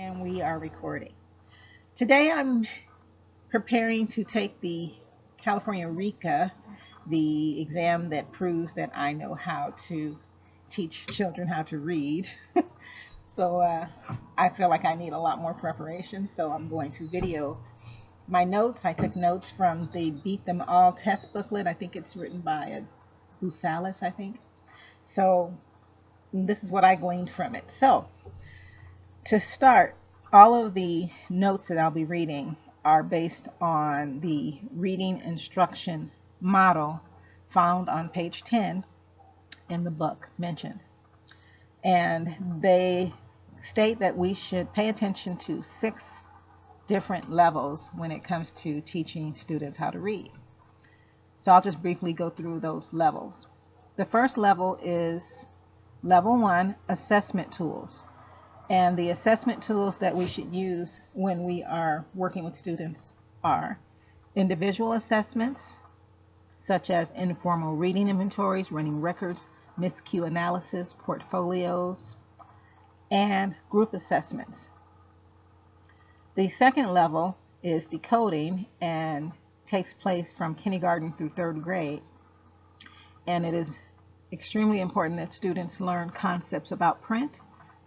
And we are recording. Today I'm preparing to take the California RICA, the exam that proves that I know how to teach children how to read. So I feel like I need a lot more preparation, so I'm going to video my notes. I took notes from the Beat Them All test booklet. I think it's written by Boosalis, I think. So this is what I gleaned from it. So to start, all of the notes that I'll be reading are based on the reading instruction model found on page 10 in the book mentioned. And they state that we should pay attention to 6 different levels when it comes to teaching students how to read. So I'll just briefly go through those levels. The first level is level 1, assessment tools. And the assessment tools that we should use when we are working with students are individual assessments, such as informal reading inventories, running records, Miscue Analysis, portfolios, and group assessments. The second level is decoding and takes place from kindergarten through 3rd grade. And it is extremely important that students learn concepts about print,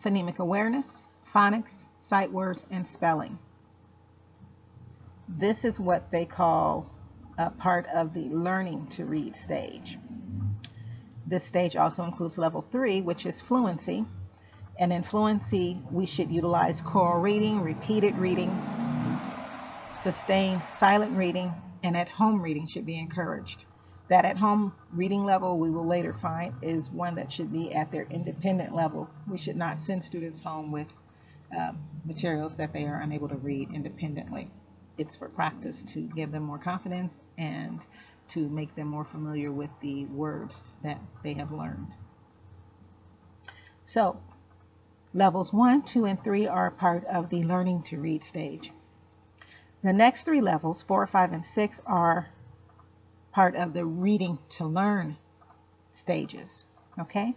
phonemic awareness, phonics, sight words, and spelling. This is what they call a part of the learning to read stage. This stage also includes level 3, which is fluency. And in fluency, we should utilize choral reading, repeated reading, sustained silent reading, and at-home reading should be encouraged. That at-home reading level, we will later find, is one that should be at their independent level. We should not send students home with materials that they are unable to read independently. It's for practice to give them more confidence and to make them more familiar with the words that they have learned. So, levels 1, 2, and 3 are part of the learning to read stage. The next 3 levels, 4, 5, and 6, are part of the reading to learn stages. Okay,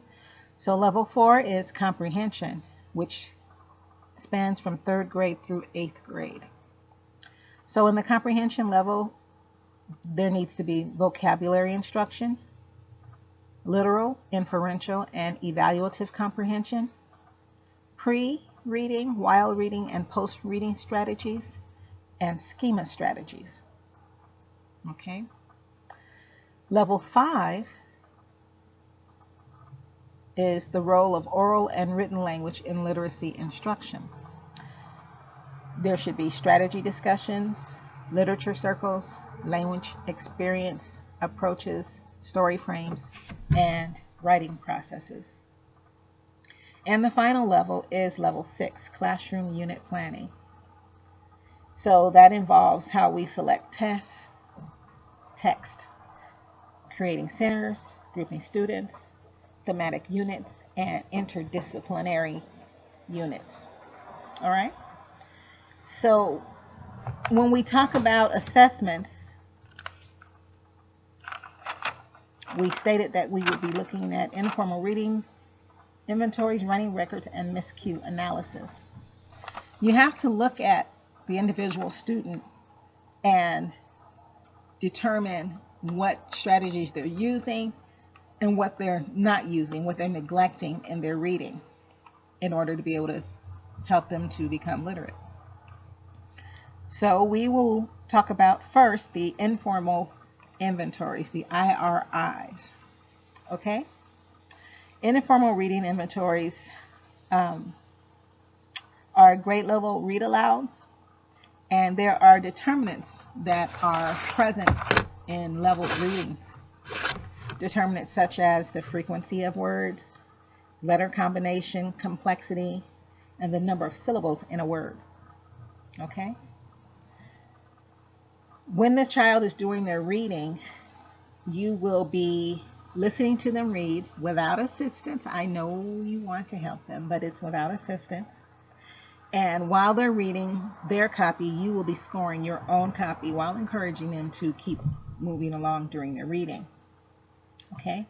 so level 4 is comprehension, which spans from 3rd grade through 8th grade. So in the comprehension level, there needs to be vocabulary instruction, literal, inferential, and evaluative comprehension, pre-reading, while reading, and post-reading strategies, and schema strategies. Okay. Level 5 is the role of oral and written language in literacy instruction. There should be strategy discussions, literature circles, language experience approaches, story frames, and writing processes. And the final level is level 6, classroom unit planning. So that involves how we select text, creating centers, grouping students, thematic units, and interdisciplinary units. All right? So when we talk about assessments, we stated that we would be looking at informal reading inventories, running records, and miscue analysis. You have to look at the individual student and determine what strategies they're using and what they're not using, what they're neglecting in their reading in order to be able to help them to become literate. So we will talk about first the informal inventories, the IRIs. Okay? Informal reading inventories are grade level read alouds, and there are determinants that are present in leveled readings. Determinants such as the frequency of words, letter combination, complexity, and the number of syllables in a word. Okay? When the child is doing their reading, you will be listening to them read without assistance. I know you want to help them, but it's without assistance. And while they're reading their copy, you will be scoring your own copy while encouraging them to keep moving along during their reading. Okay?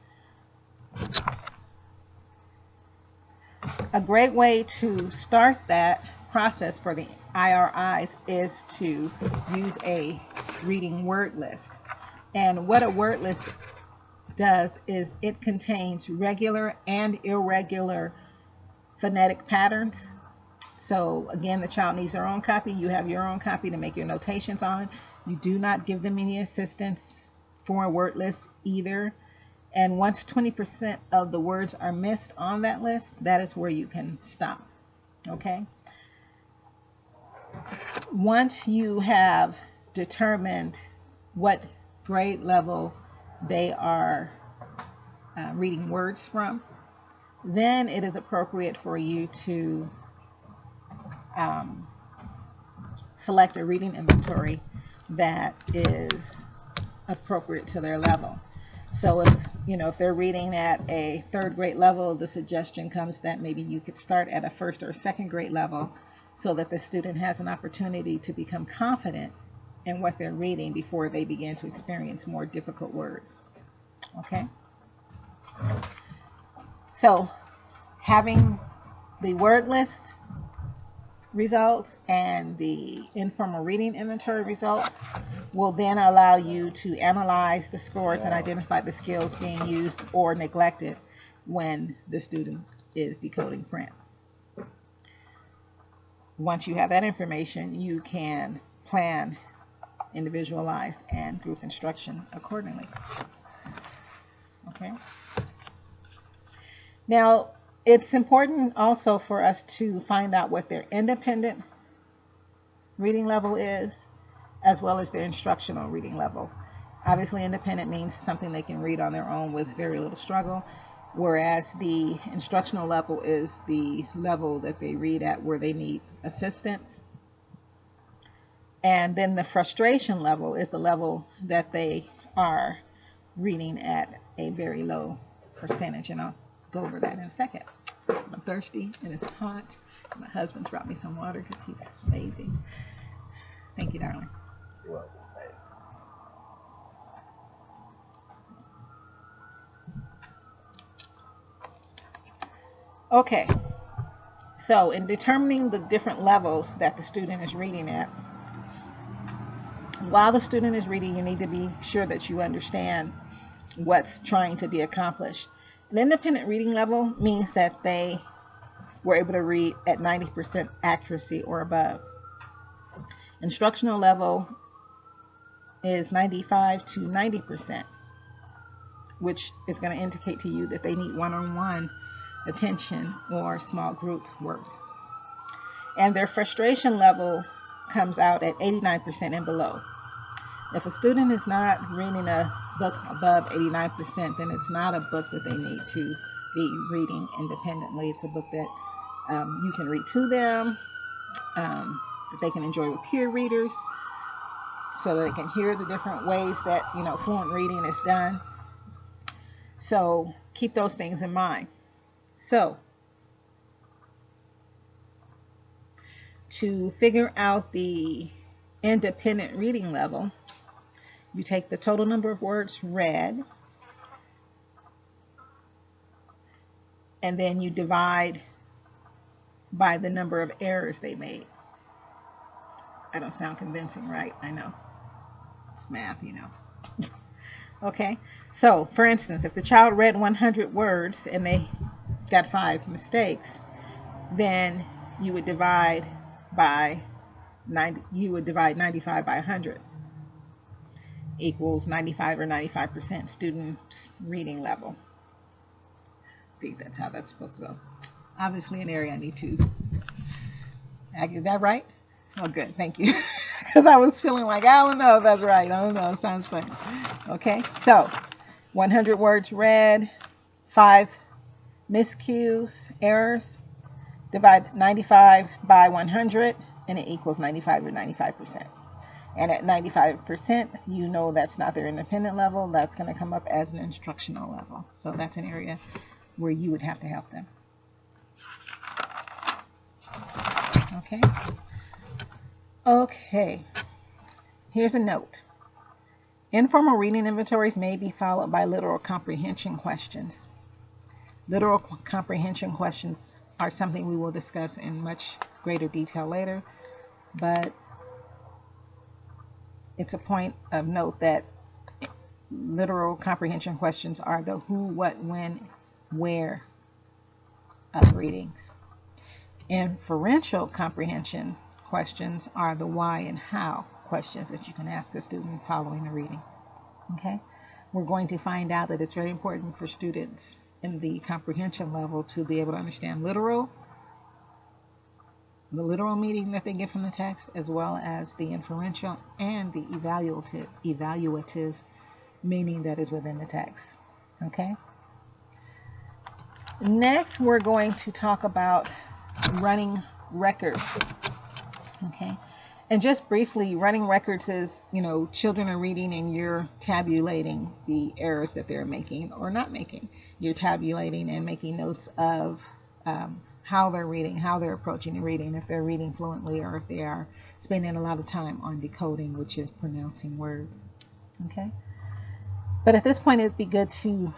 A great way to start that process for the IRIs is to use a reading word list. And what a word list does is it contains regular and irregular phonetic patterns. So again, the child needs their own copy. You have your own copy to make your notations on. You do not give them any assistance for a word list either. And once 20% of the words are missed on that list, that is where you can stop. Okay? Once you have determined what grade level they are reading words from, then it is appropriate for you to select a reading inventory that is appropriate to their level. So if they're reading at a 3rd grade level, the suggestion comes that maybe you could start at a 1st or 2nd grade level so that the student has an opportunity to become confident in what they're reading before they begin to experience more difficult words. Okay? So, having the word list results and the informal reading inventory results will then allow you to analyze the scores and identify the skills being used or neglected when the student is decoding print. Once you have that information, you can plan individualized and group instruction accordingly. Okay. Now, it's important also for us to find out what their independent reading level is, as well as their instructional reading level. Obviously, independent means something they can read on their own with very little struggle, whereas the instructional level is the level that they read at where they need assistance. And then the frustration level is the level that they are reading at a very low percentage, and I'll go over that in a second. I'm thirsty and it's hot. My husband's brought me some water because he's lazy. Thank you, darling. You're welcome. Okay, so in determining the different levels that the student is reading at, while the student is reading, you need to be sure that you understand what's trying to be accomplished. An independent reading level means that they were able to read at 90% accuracy or above. Instructional level is 95 to 90%, which is going to indicate to you that they need one-on-one attention or small group work. And their frustration level comes out at 89% and below. If a student is not reading a book above 89%, then it's not a book that they need to be reading independently. It's a book that you can read to them, that they can enjoy with peer readers, so that they can hear the different ways that fluent reading is done. So keep those things in mind. So to figure out the independent reading level, you take the total number of words read, and then you divide by the number of errors they made. I don't sound convincing, right? I know. It's math, Okay, so for instance, if the child read 100 words and they got 5 mistakes, then you would divide by 90. You would divide 95 by 100 equals 95 or 95% student's reading level. I think that's how that's supposed to go. Obviously, an area I need to. Is that right? Oh, good. Thank you. Because I was feeling like, I don't know if that's right. I don't know. It sounds funny. Okay. So, 100 words read, 5 miscues, errors. Divide 95 by 100, and it equals 95 or 95%. And at 95%, you know that's not their independent level. That's going to come up as an instructional level. So that's an area where you would have to help them. Okay. Okay. Here's a note. Informal reading inventories may be followed by literal comprehension questions. Literal comprehension questions are something we will discuss in much greater detail later, but it's a point of note that literal comprehension questions are the who, what, when, where of readings. Inferential comprehension questions are the why and how questions that you can ask a student following the reading. Okay? We're going to find out that it's very important for students in the comprehension level to be able to understand the literal meaning that they get from the text, as well as the inferential and the evaluative meaning that is within the text. Okay? Next, we're going to talk about running records. Okay? And just briefly, running records is, children are reading and you're tabulating the errors that they're making or not making. You're tabulating and making notes of how they're reading, how they're approaching the reading, if they're reading fluently or if they are spending a lot of time on decoding, which is pronouncing words. Okay? But at this point, it'd be good to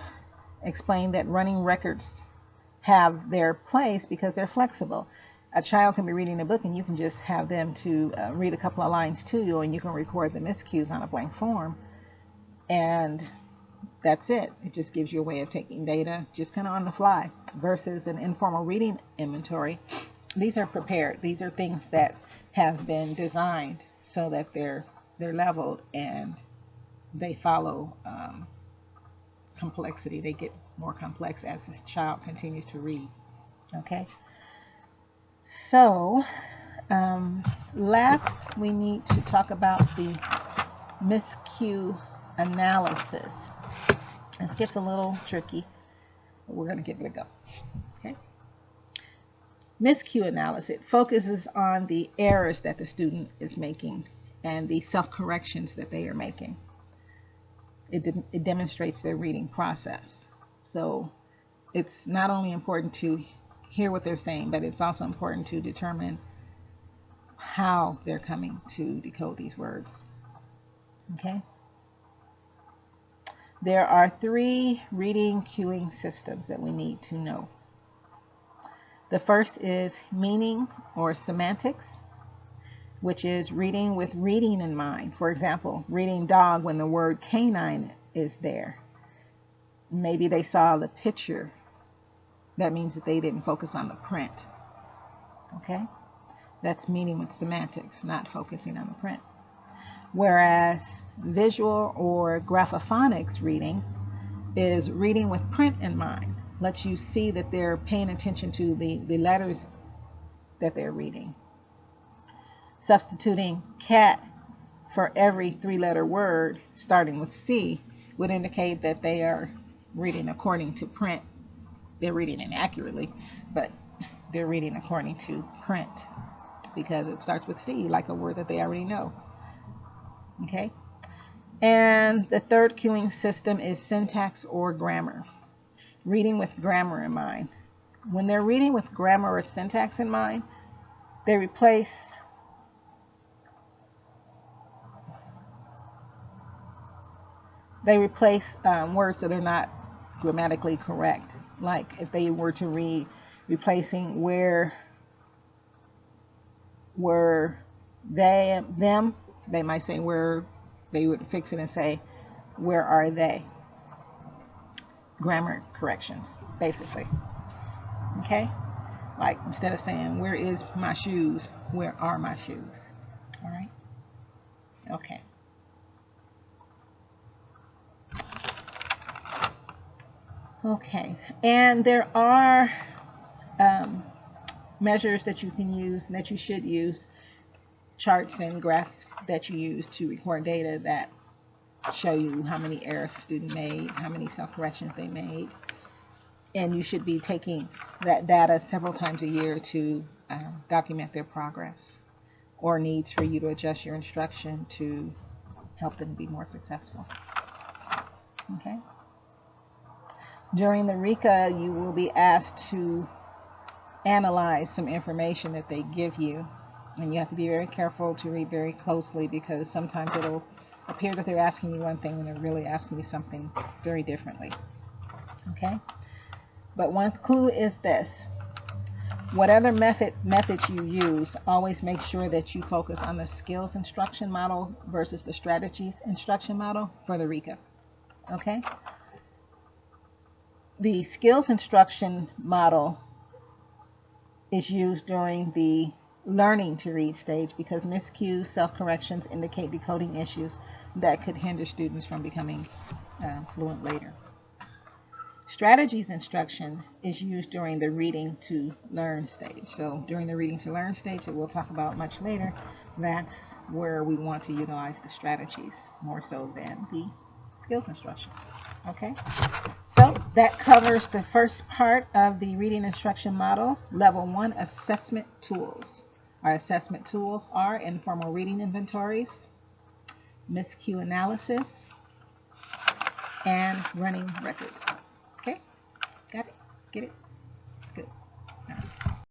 explain that running records have their place because they're flexible. A child can be reading a book and you can just have them to read a couple of lines to you, and you can record the miscues on a blank form, and that's it. It just gives you a way of taking data just kind of on the fly, versus an informal reading inventory. These are prepared. These are things that have been designed so that they're leveled and they follow complexity. They get more complex as this child continues to read. Okay? So, last we need to talk about the Miscue Analysis. This gets a little tricky, but we're going to give it a go. Okay? Miscue Analysis focuses on the errors that the student is making and the self-corrections that they are making. It demonstrates their reading process. So it's not only important to hear what they're saying, but it's also important to determine how they're coming to decode these words. Okay? There are 3 reading cueing systems that we need to know. The first is meaning or semantics, which is reading with reading in mind. For example, reading dog when the word canine is there. Maybe they saw the picture. That means that they didn't focus on the print. Okay? That's meaning with semantics, not focusing on the print. Whereas visual or graphophonics reading is reading with print in mind. Lets you see that they're paying attention to the letters that they're reading. Substituting cat for every 3-letter word starting with C would indicate that they are reading according to print. They're reading inaccurately, but they're reading according to print because it starts with C, like a word that they already know. Okay? And the third cueing system is syntax or grammar. Reading with grammar in mind. When they're reading with grammar or syntax in mind, they replace words that are not grammatically correct. Like if they were to read replacing where were they, them, they might say where, they would fix it and say where are they. Grammar corrections, basically. Okay? Like instead of saying where is my shoes, where are my shoes? All right? Okay. Okay, and there are measures that you can use and that you should use, charts and graphs that you use to record data that show you how many errors the student made, how many self-corrections they made, and you should be taking that data several times a year to document their progress or needs for you to adjust your instruction to help them be more successful. Okay? During the RICA, you will be asked to analyze some information that they give you, and you have to be very careful to read very closely because sometimes it'll appear that they're asking you one thing when they're really asking you something very differently. Okay? But one clue is this. whatever methods you use, always make sure that you focus on the skills instruction model versus the strategies instruction model for the RICA. Okay? The skills instruction model is used during the learning to read stage because miscues, self-corrections indicate decoding issues that could hinder students from becoming fluent later. Strategies instruction is used during the reading to learn stage. So during the reading to learn stage, that we'll talk about much later, that's where we want to utilize the strategies more so than the skills instruction. Okay, so that covers the first part of the reading instruction model. Level 1, assessment tools. Our assessment tools are informal reading inventories, miscue analysis, and running records. Okay, got it? Get it?